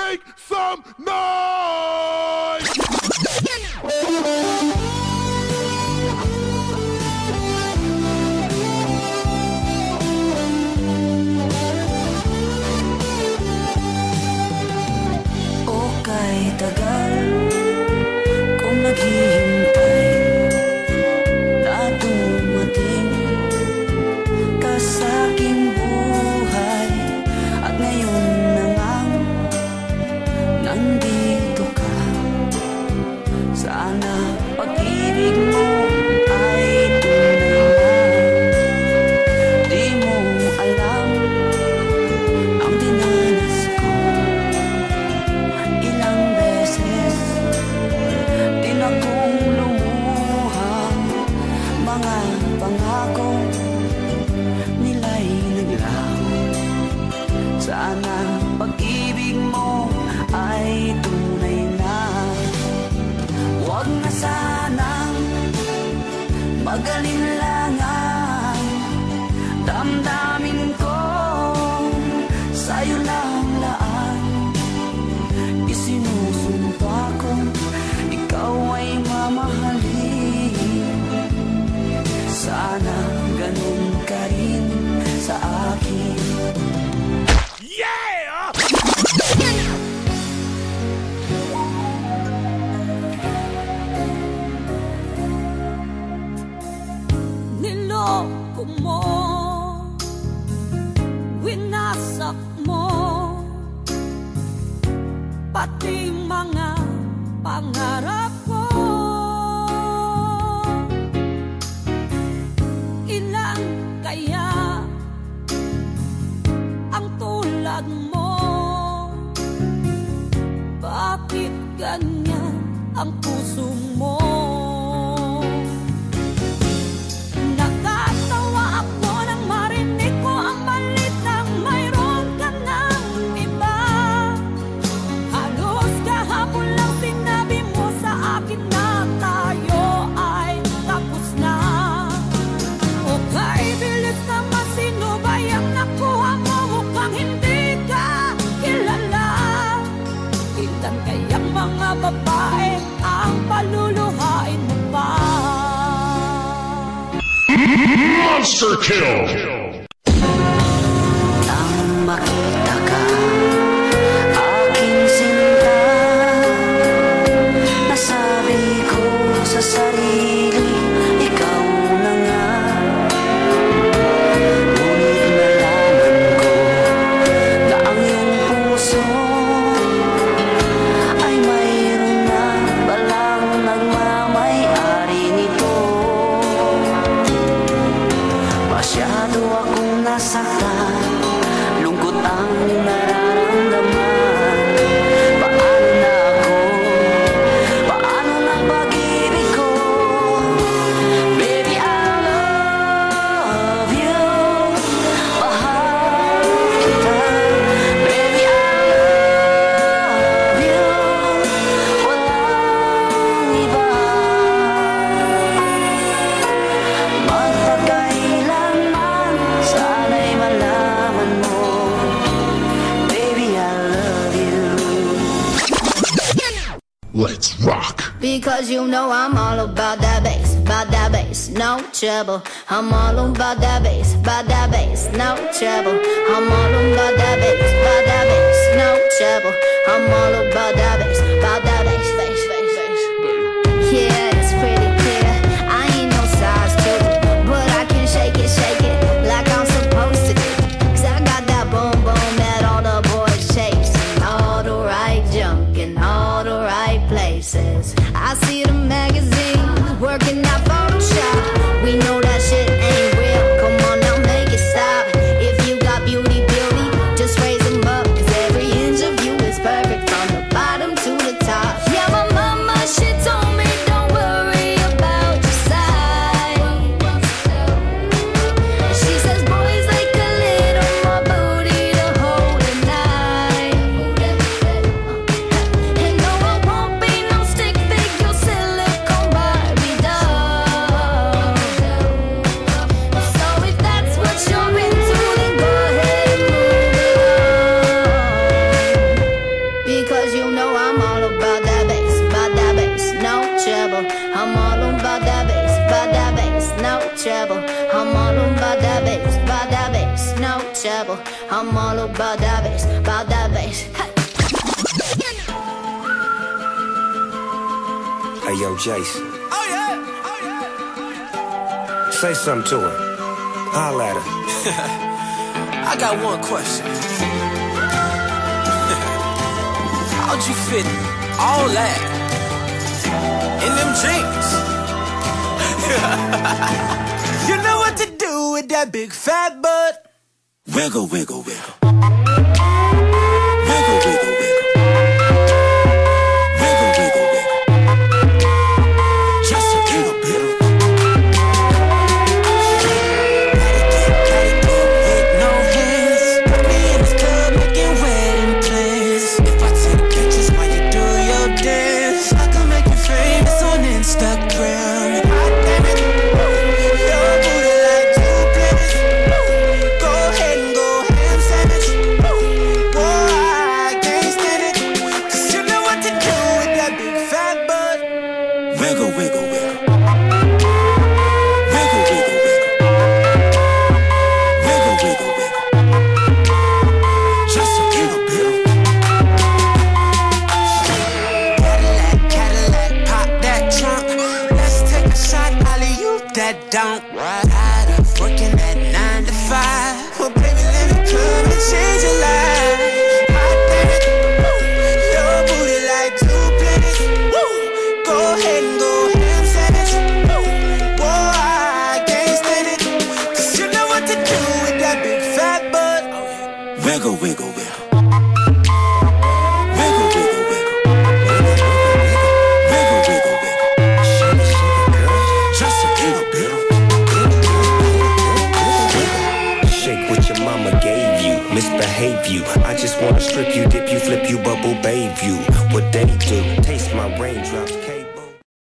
make some noise! Okay, tagal kung naghihintay na dumating ka sa aking buhay, at ngayon na ngang nandito ka. Sana pag-ibig mo ay tunay na. Di mo alam ang dinanas ko. Ilang beses din akong lumuhang, mga pangako nila'y naglaho. Sana pag-ibig mo ay tunay na. Huwag na sanang mag-alinlangan, damdamin ko sa'yo lang laan. Isinusumpa kong ikaw ay mamahalin. Sana ganun ka rin sa akin. Yeah! Niloko mo, winasak mo, pati mga pangarap ko. Ilan kaya ang tulad mo? Bakit ganyan ang puso mo? Nakatawa ako nang marinig ko ang balitang mayroon ka ng iba. Halos kahapon lang sinabi mo sa akin na tayo ay tapos na. Okay, bilis naman, sino ba yung nakuha mo? Mukhang hindi ka kilala. Ilan kayang mga babae ang paluluhain mo pa? Monster kill! Nang makita ka, aking sinta, nasabi ko sa sarili, ikaw na nga. Ngunit nalaman ko na ang iyong puso ay mayroon na palang nagmamay-ari nito. Masyado akong nasaktan, lungkot ang nararamdaman. Paano na ako? Paano na pag-ibig ko? Baby, I love you. Mahal kita. Baby, I love you. Walang iba. Magpakailanman, sana'y malaman mo, baby, I love you. Let's rock! Because you know I'm all about that bass, no trouble. I'm all about that bass, no trouble. I'm all about that bass, no trouble. I'm all about that bass, bass. Yeah, it's pretty clear. I ain't no size two, but I can shake it like I'm supposed to. 'Cause I got that boom boom that all the boys chase. All the right junk in all the right places. I see the magazines working out Photoshop. We know that shit ain't real. Come on now, make it stop. If you got beauty, just raise them up. 'Cause every inch of you is perfect. I'm all about that bass, about that bass. Hey. Hey, yo, Jason. Oh, yeah. Say something to her. Holla at her. I got one question. How'd you fit all that in them jeans? You know what to do with that big fat butt. Wiggle, wiggle, wiggle. Wiggle, wiggle, wiggle. Wiggle, wiggle, wiggle. Just a little bit. Gotta get with no hands. Put me in this club making wedding plans. If I take pictures while you do your dance, I can make you famous on Instagram. Hot damn it. Your booty like 2 planets. Go ahead and go ham sandwich. Boy, I can't stand it. 'Cause you know what to do with that big fat butt. Wiggle, wiggle, wiggle. Wiggle, wiggle, wiggle. Wiggle, wiggle, wiggle. Just a little bit. Cadillac, Cadillac, pop that trunk. Let's take a shot, alley-oop that don't. Tired of working at 9 to 5. Well, baby, let me come and change your life. Hot damn it. Your booty like 2 planets. Go ahead and go ham sandwich. Boy, I can't stand it. 'Cause you know what to do with that big fat butt. Wiggle, wiggle, wiggle. Wiggle, wiggle, wiggle. Wiggle, wiggle, wiggle. Shake it, girl. Just a little bit. Shake what your mama gave you, misbehave you. I just wanna strip you, dip you, flip you, bubble bathe you. What they do, taste my raindrops.